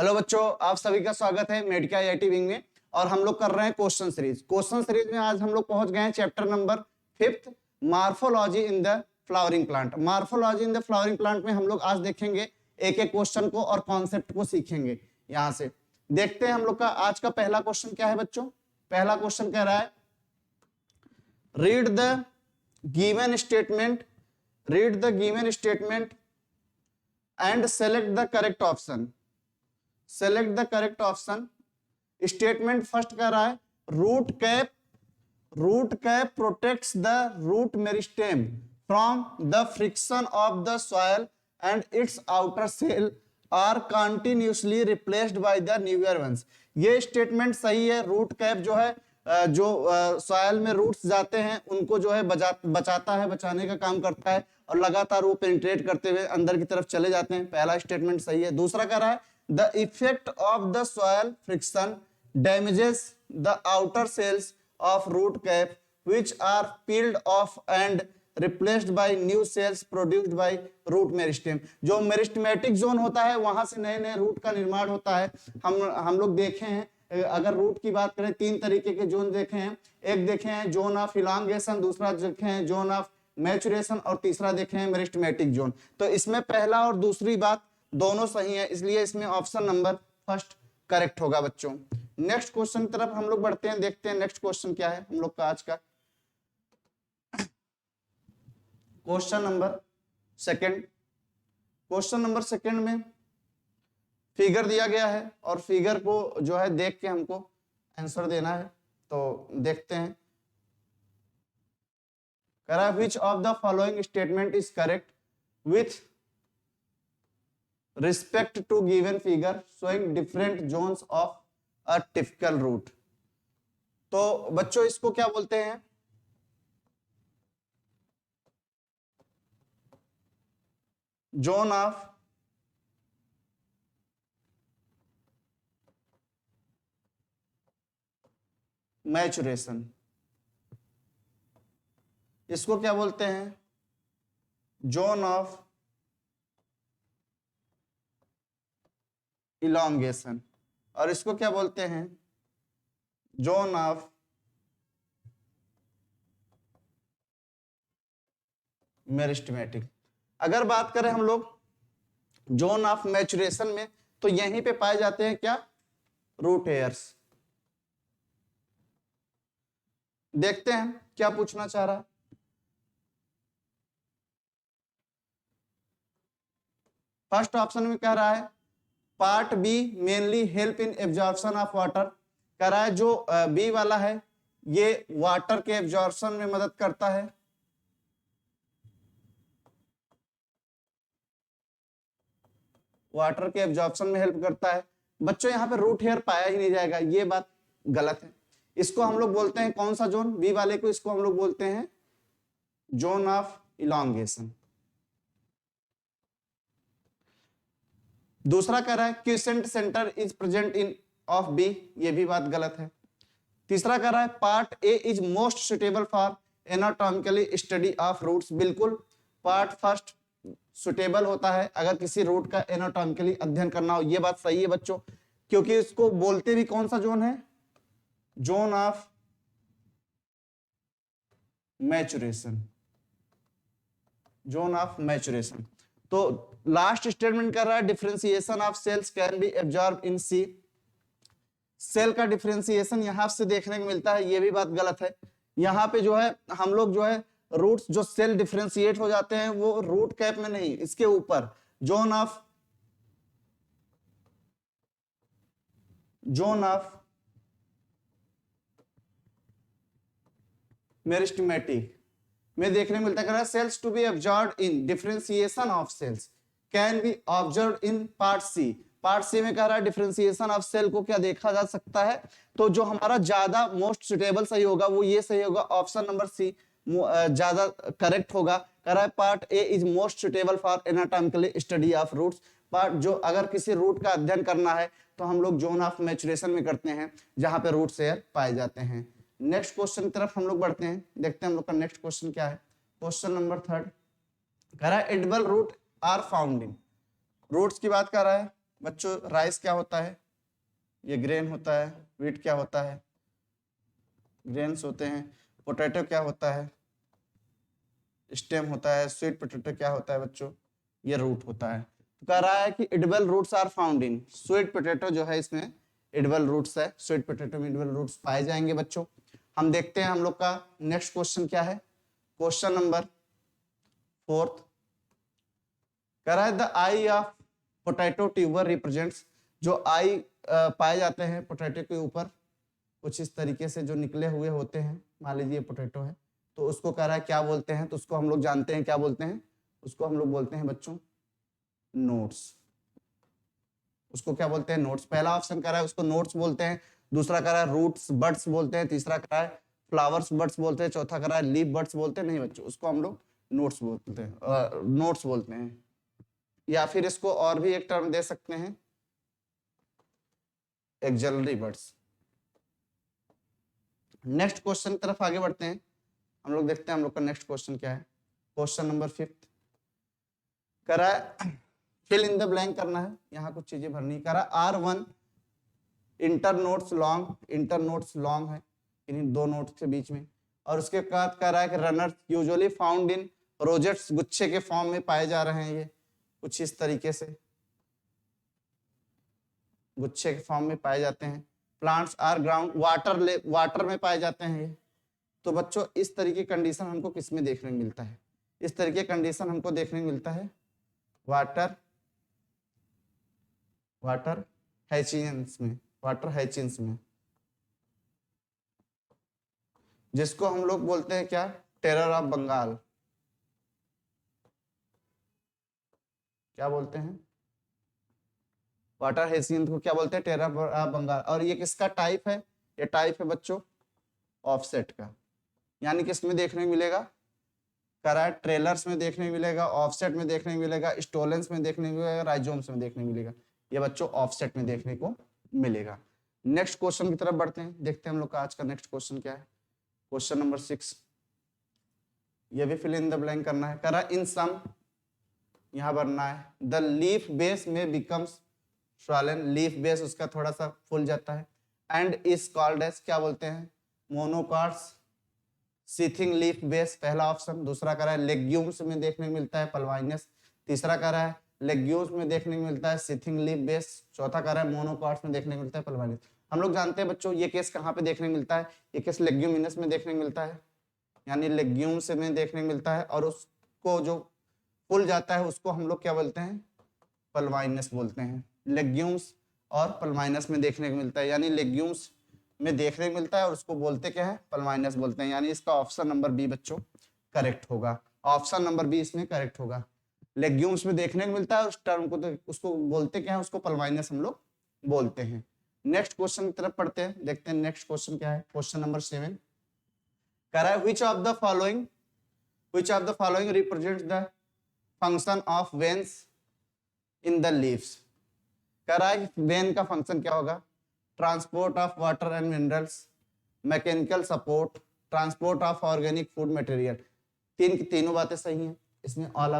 Hello बच्चों, आप सभी का स्वागत है मेडिका आईआईटी विंग में। और हम लोग कर रहे हैं क्वेश्चन सीरीज में आज हम लोग पहुंच गए हैं chapter number 5, morphology in the flowering plant. Morphology in the flowering plant में हम लोग आज देखेंगे एक एक क्वेश्चन को और कॉन्सेप्ट को सीखेंगे। यहां से देखते हैं हम लोग का आज का पहला क्वेश्चन क्या है बच्चों। पहला क्वेश्चन कह रहा है read the given statement and select the correct option. Select the correct option. Statement first कह रहा है root cap protects the root meristem from the friction of the soil and its outer cell are continuously replaced by the newer ones. ये statement सही है। Root cap जो है जो soil में रूट्स जाते हैं उनको जो है बचाता है, बचाने का काम करता है और लगातार वो पेनिट्रेट करते हुए अंदर की तरफ चले जाते हैं। पहला स्टेटमेंट सही है। दूसरा कह रहा है the effect of the soil friction damages the outer cells of root cap which are peeled off and replaced by new cells produced by root meristem। जो मेरिस्टेमेटिक जोन होता है वहां से नए नए रूट का निर्माण होता है। हम लोग देखे हैं, अगर रूट की बात करें 3 तरीके के जोन देखे हैं। एक देखे हैं जोन ऑफ इलांगेशन, दूसरा देखे हैं जोन ऑफ मैचुरेशन और तीसरा देखे हैं मेरिस्टेमेटिक जोन। तो इसमें पहला और दूसरी बात दोनों सही है, इसलिए इसमें ऑप्शन नंबर फर्स्ट करेक्ट होगा बच्चों। नेक्स्ट क्वेश्चन की तरफ हम लोग बढ़ते हैं, देखते हैं नेक्स्ट क्वेश्चन क्या है हम लोग का आज का। क्वेश्चन नंबर सेकंड में फिगर दिया गया है और फिगर को जो है देख के हमको आंसर देना है। तो देखते हैं। कह रहा है which of the following statement is correct with respect to given figure showing different zones of a typical root। तो बच्चों इसको क्या बोलते हैं? Zone of maturation. इसको क्या बोलते हैं? Zone of elongation. और इसको क्या बोलते हैं? Zone of meristematic. अगर बात करें हम लोग जोन ऑफ मैचुरेशन में तो यहीं पे पाए जाते हैं क्या? Root hairs. देखते हैं क्या पूछना चाह रहा है। फर्स्ट ऑप्शन में कह रहा है part B mainly help in absorption of water. कह रहा है जो बी वाला है ये वाटर के एब्जॉर्प्शन में मदद करता है। वाटर के एब्जॉर्प्शन में हेल्प करता है। बच्चों यहाँ पे रूट हेयर पाया ही नहीं जाएगा, ये बात गलत है। इसको हम लोग बोलते हैं कौन सा जोन? बी वाले को इसको हम लोग बोलते हैं जोन ऑफ इलांगेशन। दूसरा कह रहा है quiescent centre is present in of B, ये भी बात गलत है। तीसरा कह रहा है part A is most suitable for anatomically study of roots. बिल्कुल पार्ट फर्स्ट सुटेबल होता है अगर किसी रूट का एनाटॉमिकली अध्ययन करना हो। ये बात सही है बच्चों, क्योंकि इसको बोलते भी कौन सा जोन है? Zone of maturation. Zone of maturation. तो लास्ट स्टेटमेंट कर रहा है differentiation of cells can be absorb in C. Cell का डिफरेंशिएशन यहां से देखने को मिलता है, ये भी बात गलत है। यहां पे जो है हम लोग जो है रूट्स जो सेल डिफरेंशिएट हो जाते हैं वो रूट कैप में नहीं, इसके ऊपर जोन ऑफ मेरिस्टेमेटिक में देखने को मिलता है। Cells to be observed in differentiation of cells can be observed in part C. Part C में कह रहा है डिफरेंशिएशन ऑफ सेल को क्या देखा जा सकता है? तो जो हमारा ज्यादा मोस्ट सुटेबल सही होगा वो ये सही होगा, ऑप्शन नंबर सी ज्यादा करेक्ट होगा। कह रहा है part A is most suitable for anatomically study of roots. Part जो अगर किसी रूट का अध्ययन करना है तो हम लोग जोन ऑफ मैचुरेशन में करते हैं जहां पे रूट हेयर पाए जाते हैं। नेक्स्ट क्वेश्चन की तरफ हम लोग बढ़ते हैं, देखते हैं हम लोग का नेक्स्ट क्वेश्चन क्या है। क्वेश्चन नंबर 3 कह रहा है edible root are found in. Roots की बात कर रहा है, बच्चों राइस क्या होता है, ये ग्रेन होता है, व्हीट क्या होता है, ग्रेन्स होते हैं, पोटैटो क्या होता है, स्टेम होता है, स्वीट पोटैटो क्या होता है बच्चों, ये रूट होता है। तो कह रहा है कि edible roots are found in sweet potato, जो है इसमें एडिबल रूट्स है, स्वीट पोटैटो में एडिबल रूट्स पाए जाएंगे बच्चों। हम देखते हैं हम लोग का नेक्स्ट क्वेश्चन क्या है, क्वेश्चन नंबर 4 कह रहा है the I of potato tuber represents, जो आई पाए जाते हैं पोटैटो के ऊपर कुछ इस तरीके से जो निकले हुए होते हैं, मान लीजिए पोटैटो है, तो उसको कह रहा है क्या बोलते हैं, तो उसको हम लोग जानते हैं क्या बोलते हैं, उसको हम लोग बोलते हैं बच्चों नोट्स। उसको क्या बोलते हैं, नोट्स। पहला ऑप्शन कह रहा है उसको नोट्स बोलते हैं, दूसरा कह रहा है रूट्स बड्स बोलते हैं, तीसरा कह रहा है फ्लावर्स बड्स बोलते हैं, चौथा कह रहा है लीफ बड्स बोलते हैं। नहीं बच्चों, उसको हम लोग नोट्स बोलते हैं, नोट्स बोलते हैं। या फिर इसको और भी एक टर्म दे सकते हैं, एक्सिलरी बड्स। नेक्स्ट क्वेश्चन की तरफ आगे बढ़ते हैं, हम लोग देखते हैं हम लोग का नेक्स्ट क्वेश्चन क्या है। क्वेश्चन नंबर 5 कह रहा है फिल इन द ब्लैंक करना है, यहाँ कुछ चीजें भरनी। कह रहा R1 internodes long, internodes long है इन्हीं दो नोड्स के बीच में, और उसके बाद कह रहा है कि runner usually found in rosettes, गुच्छे के फॉर्म में पाए जा रहे हैं, ये कुछ इस तरीके से गुच्छे के फॉर्म में पाए जाते हैं। Plants are ground water, water में पाए जाते हैं ये। तो बच्चों इस तरीके कंडीशन हमको किस में देखने को मिलता है, इस तरीके कंडीशन हमको देखने को मिलता है वाटर हैचियंस में, वाटर हैचियंस में, जिसको हम लोग बोलते हैं क्या, टेरर ऑफ बंगाल। क्या बोलते हैं, वाटर हैचियंस को क्या बोलते हैं, टेरर ऑफ बंगाल। और ये किसका टाइप है, ये टाइप है बच्चों ऑफसेट का, यानी कि इसमें देखने को मिलेगा, कह रहा है ट्रेलर्स में देखने को मिलेगा, ऑफसेट में देखने को मिलेगा, स्टोलेंस में देखने को मिलेगा, राइजोम्स में देखने को मिलेगा। ये बच्चों ऑफसेट में देखने को मिलेगा। नेक्स्ट क्वेश्चन की तरफ बढ़ते हैं, देखते हैं हम लोग का आज का नेक्स्ट क्वेश्चन क्या है। क्वेश्चन नंबर 6, ये भी फिल इन द ब्लैंक करना है। कह रहा इन सम, यहाँ भरना है द लीफ बेस में बिकम्स स्वॉलन, लीफ बेस उसका थोड़ा सा फूल जाता है, एंड इज कॉल्ड एज, क्या बोलते हैं, मोनोकॉट्स सीथिंग लीफ बेस, पहला ऑप्शन। दूसरा कह रहा है लेग्यूम्स में देखने को मिलता है पल्वाइनस, तीसरा कह रहा है लेग्यूम्स में देखने को मिलता है सीथिंग लीफ बेस, चौथा कह रहा है मोनोकॉट्स में देखने को मिलता है पल्वाइनस। हम लोग जानते हैं बच्चों ये केस कहाँ पे देखने को मिलता है, ये केस लेग्यूमिनस में देखने को मिलता है, यानी लेग्यूम्स में देखने को मिलता है, और उसको जो फूल जाता है उसको हम लोग क्या बोलते हैं, पल्वाइनस बोलते हैं। लेग्यूम्स और पल्वाइनस में देखने को मिलता है, यानी लेग्यूम्स में देखने को मिलता है और उसको बोलते क्या है, पल्वाइनस बोलते हैं। यानी इसका ऑप्शन नंबर बी बच्चों करेक्ट होगा, ऑप्शन नंबर बी इसमें करेक्ट होगा। लेग्यूम्स में देखने को मिलता है, उस टर्म को तो उसको बोलते क्या है, उसको पल्वाइनस हम लोग बोलते हैं। नेक्स्ट क्वेश्चन की तरफ पढ़ते हैं, देखते हैं नेक्स्ट क्वेश्चन क्या है। क्वेश्चन नंबर 7 कह रहा है which of the following represents the function of veins in the leaves. कह रहा है वेन का फंक्शन क्या होगा, transport of water and minerals, mechanical support, transport of organic food material. तीन की तीनों बातें सही हैं, इसमें ऑल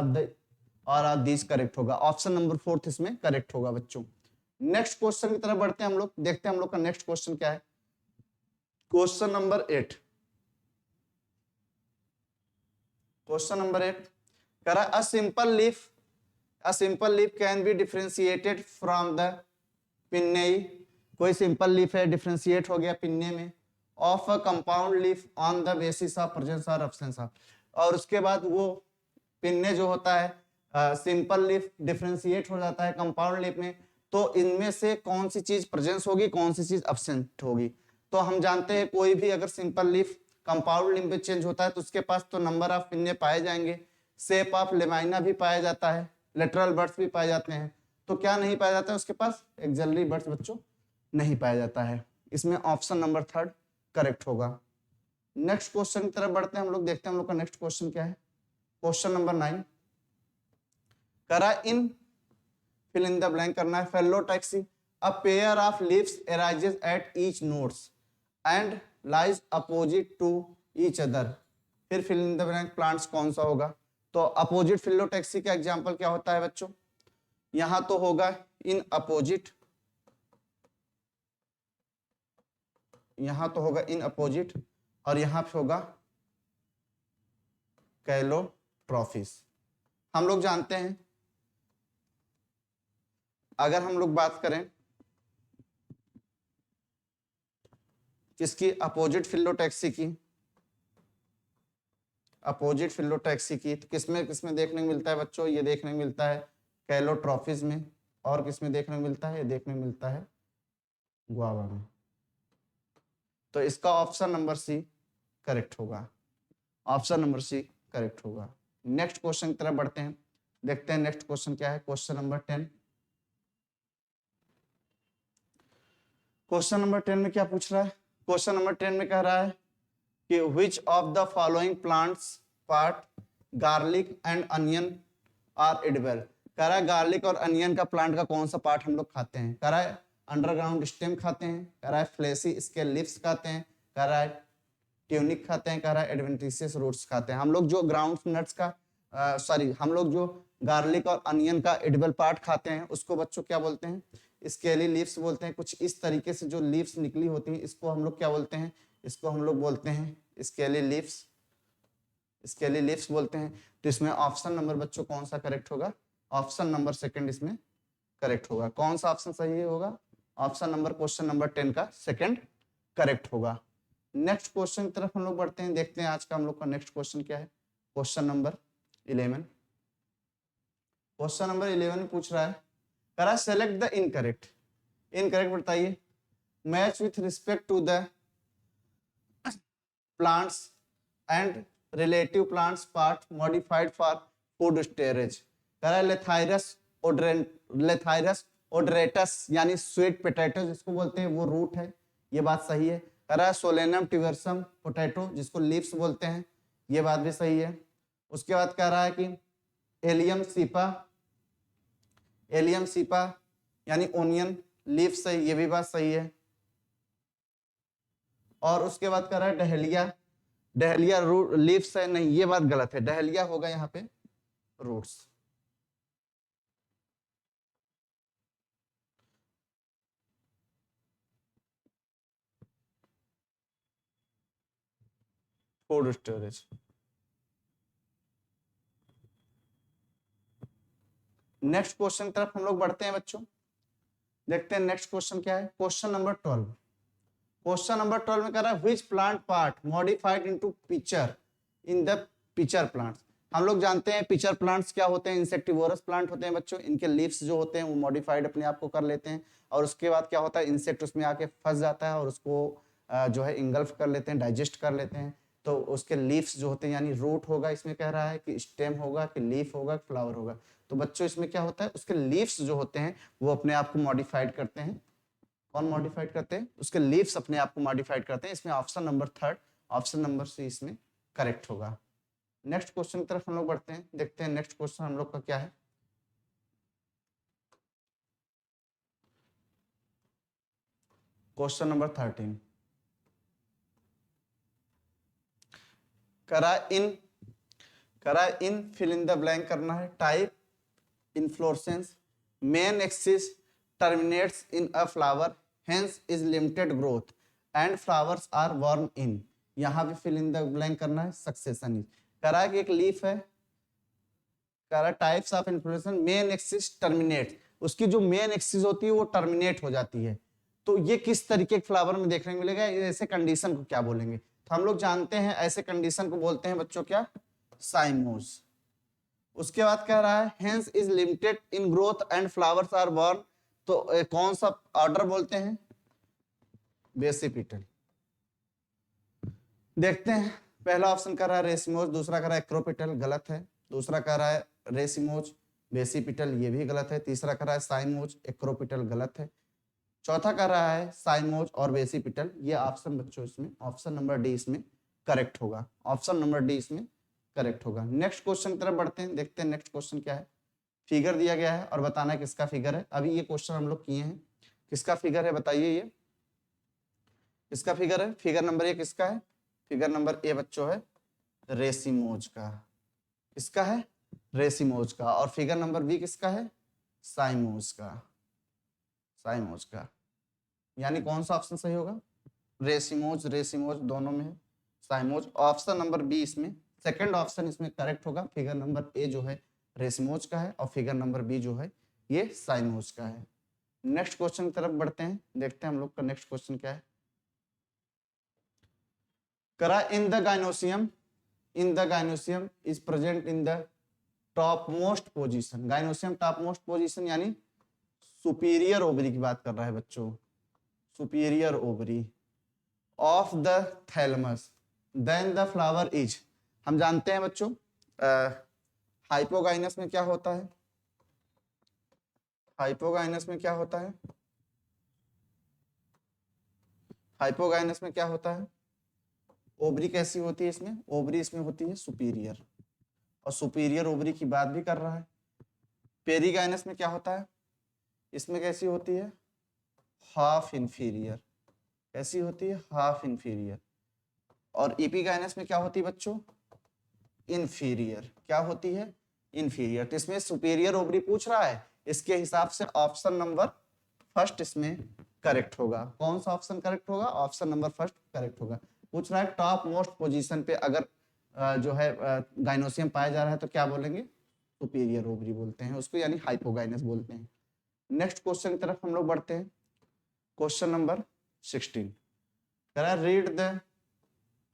ऑफ दीज करेक्ट होगा, ऑप्शन नंबर 4 इसमें करेक्ट होगा बच्चों। नेक्स्ट क्वेश्चन की तरफ बढ़ते हैं हम लोग, देखते हैं हम लोग का नेक्स्ट क्वेश्चन क्या है। क्वेश्चन नंबर 8, क्वेश्चन नंबर 8 कह रहा है a simple leaf can be differentiated from the pinnae. कोई सिंपल लीफ है, डिफरेंशिएट हो गया पिन्ने में, of a compound leaf on the basis of presence और एब्सेंस ऑफ। और उसके बाद वो पिन्ने जो होता है सिंपल लीफ डिफरेंशिएट हो जाता है कंपाउंड लीफ में, तो इनमें से कौन सी चीज प्रेजेंस होगी, कौन सी चीज एब्सेंट होगी। तो हम जानते हैं कोई भी अगर सिंपल लीफ कंपाउंड लीफ में चेंज होता है तो उसके पास तो नंबर ऑफ पिन्ने पाए जाएंगे, शेप ऑफ लेमाइना भी पाया जाता है, लेटरल बर्ड्स भी पाए जाते हैं। तो क्या नहीं पाया जाता है उसके पास, एक्सिलरी बर्ड्स बच्चों नहीं पाया जाता है। इसमें ऑप्शन नंबर 3 करेक्ट होगा। नेक्स्ट क्वेश्चन की तरफ बढ़ते हैं हम लोग, देखते हैं हम लोग का नेक्स्ट क्वेश्चन क्या है। क्वेश्चन नंबर 9 करा इन फिल इन द ब्लैंक करना है। Phyllotaxy a pair of leaves arises at each nodes and lies opposite to each other. फिर fill in the blank plants कौन सा होगा, तो अपोजिट फिलोटैक्सी का एग्जांपल क्या होता है बच्चों, यहां तो होगा इन अपोजिट, यहां तो होगा इन अपोजिट, और यहां पे होगा कैलोट्रॉफिस। हम लोग जानते हैं, अगर हम लोग बात करें किसकी, अपोजिट फिलोटैक्सी की, अपोजिट फिलोटैक्सी की, तो किसमें किसमें देखने को मिलता है बच्चों, ये देखने को मिलता है कैलोट्रॉफिस में, और किसमें देखने को मिलता है, ये देखने को मिलता है गुआवा में। तो इसका ऑप्शन नंबर सी करेक्ट होगा, ऑप्शन नंबर सी करेक्ट होगा। नेक्स्ट क्वेश्चन की तरफ बढ़ते हैं, देखते हैं नेक्स्ट क्वेश्चन क्या है। क्वेश्चन नंबर 10, क्वेश्चन नंबर 10 में क्या पूछ रहा है, क्वेश्चन नंबर 10 में कह रहा है कि which of the following plants part garlic and onion are edible। कह रहा है गार्लिक और अनियन का प्लांट का कौन सा पार्ट हम लोग खाते हैं। कह रहा है अंडरग्राउंड स्टेम खाते हैं, कह रहा है फ्लेसी स्केल लीव्स खाते हैं, कह रहा है ट्यूनिक खाते हैं, कह रहा है एडवेंटिशियस रूट्स खाते हैं। हम लोग जो ग्राउंड नट्स का हम लोग जो गार्लिक और अनियन का एडिबल पार्ट खाते हैं उसको बच्चों क्या बोलते हैं, स्केली लीव्स बोलते हैं। कुछ इस तरीके से जो लीव्स निकली होती हैं इसको हम लोग क्या बोलते हैं, इसको हम लोग बोलते हैं स्केली लीव्स, स्केली लीव्स बोलते हैं। तो इसमें ऑप्शन नंबर बच्चों कौन सा करेक्ट होगा, ऑप्शन नंबर सेकंड इसमें करेक्ट होगा। कौन सा ऑप्शन सही होगा, ऑप्शन नंबर क्वेश्चन नंबर 10 का सेकंड करेक्ट होगा। नेक्स्ट क्वेश्चन की तरफ हम लोग बढ़ते हैं, देखते हैं आज का हम लोग का नेक्स्ट क्वेश्चन क्या है। क्वेश्चन नंबर 11, क्वेश्चन नंबर 11 में पूछ रहा है, कह रहा है सेलेक्ट द इनकरेक्ट, इनकरेक्ट बताइए। Match with respect to the plants and relative plants part modified for food storage. कह रहा है लेथाइरस ओडरेटस यानी स्वीट पोटैटो जिसको बोलते हैं वो रूट है, ये बात सही है। कह रहा है सोलेनम ट्यूबरसम पोटैटो जिसको लीव्स बोलते हैं, ये बात भी सही है। उसके बाद कह रहा है कि एलियम सीपा, एलियम सीपा यानी ओनियन लीव्स है, ये भी बात सही है। और उसके बाद कह रहा है डहेलिया, डहेलिया रूट लीव्स है, नहीं ये बात गलत है, डहेलिया होगा यहाँ पे roots. Food storage. Next question की तरफ हम लोग बढ़ते हैं बच्चों, देखते हैं नेक्स्ट क्वेश्चन क्या है। क्वेश्चन नंबर 12, क्वेश्चन नंबर 12 में कह रहा है which plant part modified into pitcher in the pitcher plants. हम लोग जानते हैं पिचर प्लांट्स क्या होते हैं, इंसेक्टिवोरस प्लांट होते हैं बच्चों। इनके लीव्स जो होते हैं वो मॉडिफाइड अपने आप को कर लेते हैं, और उसके बाद क्या होता है इंसेक्ट उसमें आके फंस जाता है और उसको जो है इंगल्फ कर लेते हैं, डाइजेस्ट कर लेते हैं। तो उसके लीव्स जो होते हैं यानी रूट होगा, इसमें कह रहा है कि स्टेम होगा कि लीफ होगा कि फ्लावर होगा। तो बच्चों इसमें क्या होता है, उसके लीव्स जो होते हैं वो अपने आप को मॉडिफाइड करते हैं। कौन मॉडिफाइड करते हैं, उसके लीव्स अपने आप को मॉडिफाइड करते हैं। इसमें option number 3, option number C इसमें करेक्ट होगा। नेक्स्ट क्वेश्चन की तरफ हम लोग बढ़ते हैं, देखते हैं नेक्स्ट क्वेश्चन हम लोग का क्या है। क्वेश्चन नंबर 13, करा इन फिल इन द ब्लैंक करना है। Type inflorescence main axis terminates in a flower hence is limited growth and flowers are borne in. यहाँ पे फिल इन द ब्लैंक करना है सक्सेशन इज। करा कि एक लीफ है, करा types of inflorescence main axis terminate, उसकी जो मेन एक्सिस होती है वो टर्मिनेट हो जाती है। तो ये किस तरीके के फ्लावर में देखने को मिलेगा, ऐसे कंडीशन को क्या बोलेंगे। तो हम लोग जानते हैं ऐसे कंडीशन को बोलते हैं बच्चों क्या, साइमोज। उसके बाद कह रहा है hence is limited in growth and flowers are borne. तो कौन सा ऑर्डर बोलते हैं, बेसिपिटल। देखते हैं, पहला ऑप्शन कर रहा है रेसिमोज, दूसरा कर रहा है एक्रोपिटल, गलत है। दूसरा कह रहा है रेसिमोज बेसिपिटल, ये भी गलत है। तीसरा कर रहा है साइमोज एक्रोपिटल, गलत है। चौथा कर रहा है साइमोज और बेसिपिटल, ये ऑप्शन बच्चों इसमें ऑप्शन नंबर डी इसमें करेक्ट होगा, ऑप्शन नंबर डी इसमें करेक्ट होगा। नेक्स्ट क्वेश्चन की तरफ बढ़ते हैं, देखते हैं नेक्स्ट क्वेश्चन क्या है। फिगर दिया गया है और बताना है किसका फिगर है। अभी ये क्वेश्चन हम लोग किए हैं, किसका फिगर है बताइए, ये किसका फिगर है। फिगर नंबर 1 किसका है, फिगर नंबर ए बच्चों है रेसिमोज का, किसका है, रेसिमोज का। और फिगर नंबर बी किसका है, साइमोज का, साइमोज का, यानी कौन सा ऑप्शन सही होगा? रेसिमोज, रेसिमोज दोनों में है, साइमोज। ऑप्शन नंबर बी इसमें सेकंड ऑप्शन इसमें करेक्ट होगा। फिगर नंबर ए जो है रेसिमोज का है और फिगर नंबर बी जो है ये साइमोज का है। नेक्स्ट क्वेश्चन की तरफ बढ़ते हैं, देखते हैं हम लोग का नेक्स्ट क्वेश्चन क्या है। करा in the gynoecium, in the gynoecium is present in the top most position. Gynoecium top most position यानी सुपीरियर ओवरी की बात कर रहा है बच्चों, superior ovary of the thalamus, then the flower is. हम जानते हैं बच्चों हाइपोगाइनस में क्या होता है, हाइपोगाइनस में क्या होता है, हाइपोगाइनस में क्या होता है? ओवरी कैसी होती है इसमें? ओवरी इसमें होती है सुपीरियर, और सुपीरियर ओवरी की बात भी कर रहा है। पेरीगाइनस में क्या होता है? इसमें कैसी होती है? हाफ इंफीरियर, कैसी होती है? Half inferior. और इपीगाइनस में क्या होती है बच्चों? इंफीरियर, क्या होती है? इंफीरियर। तो इसमें सुपीरियर ओवरी पूछ रहा है, इसके हिसाब से ऑप्शन नंबर फर्स्ट इसमें करेक्ट होगा। कौन सा ऑप्शन करेक्ट होगा? ऑप्शन नंबर फर्स्ट करेक्ट होगा। पूछ रहा है टॉप मोस्ट पोजीशन पे अगर जो है गाइनोसियम पाया जा रहा है तो क्या बोलेंगे? सुपीरियर ओवरी बोलते हैं उसको, यानी हाइपोगाइनस बोलते हैं। नेक्स्ट क्वेश्चन की तरफ हम लोग बढ़ते हैं। क्वेश्चन नंबर 16 कह रहा है रीड द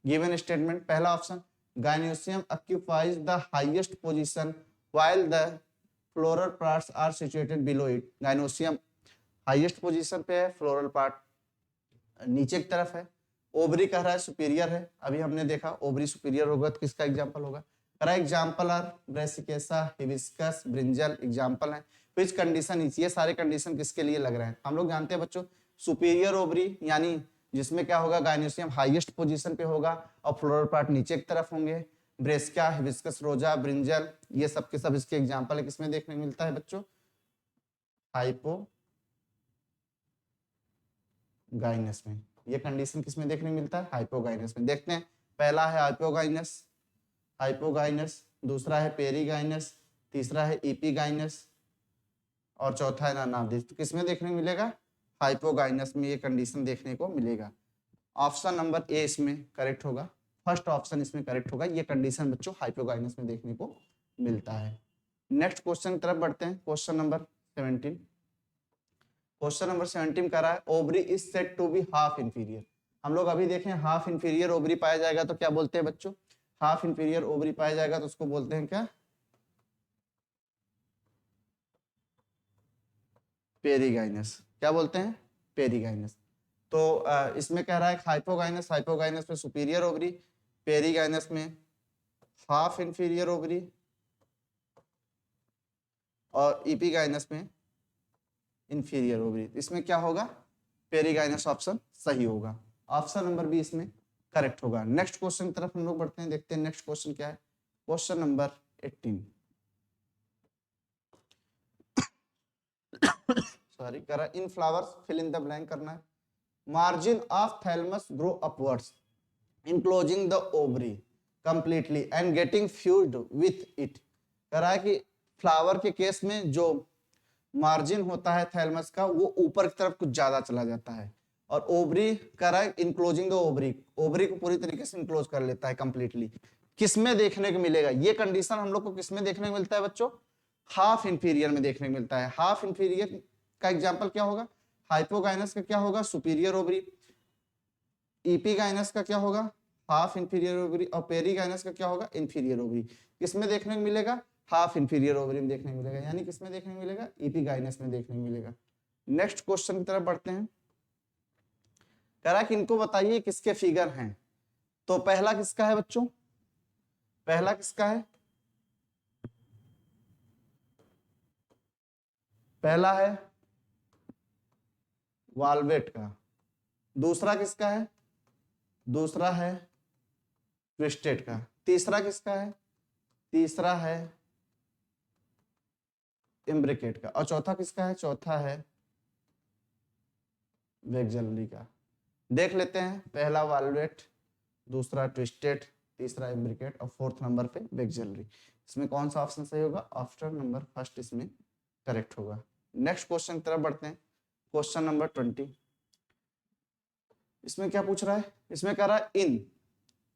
गिवन स्टेटमेंट। पहला option gynoecium occupies the highest position while the floral parts are situated below it. Gynoecium highest position पे है, फ्लोरल पार्ट नीचे की तरफ है। ओवरी कह रहा है सुपीरियर है, अभी हमने देखा ओवरी सुपीरियर होगा तो किसका एग्जांपल होगा? कह रहा है example are brassicaceae, hibiscus, brinjal example है। विच कंडीशन, ये सारे कंडीशन किसके लिए लग रहे हैं? हम लोग जानते हैं बच्चों सुपीरियर ओवरी यानी जिसमें क्या होगा? गाइनोसियम हाईएस्ट पोजीशन पे होगा और फ्लोरल पार्ट नीचे की तरफ होंगे। ब्रेसिका, हिबिस्कस, रोजा, ब्रिंजल ये सब के सब इसके एग्जांपल है। किसमें देखने को मिलता है बच्चों? हाइपोगाइनस में। ये कंडीशन किसमें देखने को मिलता है? हाइपोगाइनस में। देखते हैं, पहला है हाइपोगाइनस, हाइपोगाइनस, दूसरा है पेरीगाइनस, तीसरा है इपीगाइनस और चौथा है नानादिश। तो किसमें देखने को मिलेगा? हाइपोगाइनस में ये कंडीशन देखने को मिलेगा। ऑप्शन नंबर ए इसमें करेक्ट होगा, फर्स्ट ऑप्शन इसमें करेक्ट होगा। ये कंडीशन बच्चों हाइपोगाइनस में देखने को मिलता है। नेक्स्ट क्वेश्चन की तरफ बढ़ते हैं। क्वेश्चन नंबर 17, क्वेश्चन नंबर 17 कह रहा है ovary is said to be half inferior. हम लोग अभी देखें हाफ इंफीरियर ओवरी पाया जाएगा तो क्या बोलते हैं बच्चों? हाफ इंफीरियर ओवरी पाया जाएगा तो उसको बोलते हैं क्या? पेरीगाइनस। क्या बोलते हैं? पेरीगाइनस। तो इसमें कह रहा है हाइपोगाइनस, हाइपोगाइनस में सुपीरियर ओवरी, पेरीगाइनस में हाफ इंफीरियर ओवरी और इपीगाइनस में इंफीरियर ओवरी। इसमें क्या होगा? पेरीगाइनस ऑप्शन सही होगा। ऑप्शन नंबर बी इसमें करेक्ट होगा। नेक्स्ट क्वेश्चन की तरफ हम लोग बढ़ते हैं, देखते हैं नेक्स्ट क्वेश्चन क्या है। क्वेश्चन नंबर 18 सॉरी करा इन flowers fill in the blank करना है। Margin of thalamus grow upwards enclosing the ovary completely and getting fused with it। कह रहा है कि फ्लावर के केस में जो मार्जिन होता है थैलमस का वो ऊपर की तरफ कुछ ज्यादा चला जाता है, और ओवरी कह रहा है इंक्लोजिंग द ओवरी, ओवरी को पूरी तरीके से इंक्लोज कर लेता है कंप्लीटली। किसमें देखने को मिलेगा? ये कंडीशन हम लोग को किसमें देखने को मिलता है बच्चों? हाफ इंफीरियर में देखने को मिलता है। हाफ इंफीरियर का एग्जाम्पल क्या होगा? हाइपोगाइनस का क्या होगा? Superior ovary. इपीगाइनस का क्या होगा? Half inferior ovary. और पेरीगाइनस का क्या होगा? Inferior ovary. किसमें देखने को मिलेगा? हाफ इंफीरियर ओवरी में देखने को मिलेगा, यानी किसमें देखने को मिलेगा? इपीगाइनस में देखने को मिलेगा। नेक्स्ट क्वेश्चन की तरफ बढ़ते हैं। कह रहा है कि इनको बताइए किसके फिगर हैं। तो पहला किसका है बच्चों? पहला किसका है? पहला है वाल्वेट का। दूसरा किसका है? दूसरा है ट्विस्टेड का। तीसरा किसका है? तीसरा है इम्ब्रिकेट का। और चौथा किसका है? चौथा है वेक्सलरी का। देख लेते हैं, पहला वाल्वेट, दूसरा ट्विस्टेड, तीसरा इम्ब्रिकेट और फोर्थ नंबर पे वेक्सलरी। इसमें कौन सा ऑप्शन सही होगा? ऑप्शन नंबर फर्स्ट इसमें करेक्ट होगा। नेक्स्ट क्वेश्चन की तरफ बढ़ते हैं। Question number 20। इसमें क्या पूछ रहा है? इसमें कह रहा है इन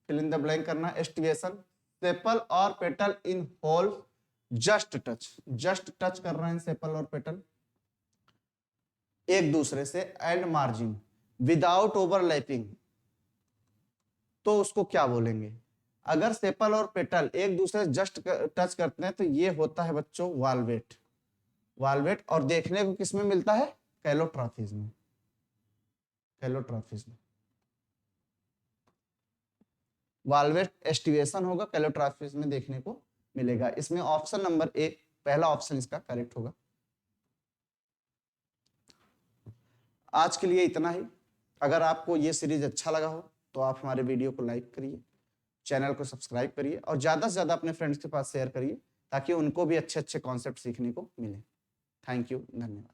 फिल इन द ब्लैंक करना, एस्टिवेशन सेपल और petal in whole just touch कर रहे हैं सेपल और पेटल एक दूसरे से, एंड मार्जिन विदाउट ओवरलैपिंग, तो उसको क्या बोलेंगे? अगर सेपल और पेटल एक दूसरे से जस्ट टच करते हैं तो ये होता है बच्चों वाल्वेट। और देखने को किसमें मिलता है? कैलोट्रॉफिज में। वाल्वेट एस्टिवेशन होगा, कैलोट्रॉफिज में देखने को मिलेगा। इसमें ऑप्शन नंबर ए पहला ऑप्शन इसका करेक्ट होगा। आज के लिए इतना ही। अगर आपको ये सीरीज अच्छा लगा हो तो आप हमारे वीडियो को लाइक करिए, चैनल को सब्सक्राइब करिए और ज़्यादा से ज़्यादा अपने फ्रेंड्स के पास शेयर करिए ताकि उनको भी अच्छे अच्छे कॉन्सेप्ट सीखने को मिले। थैंक यू, धन्यवाद।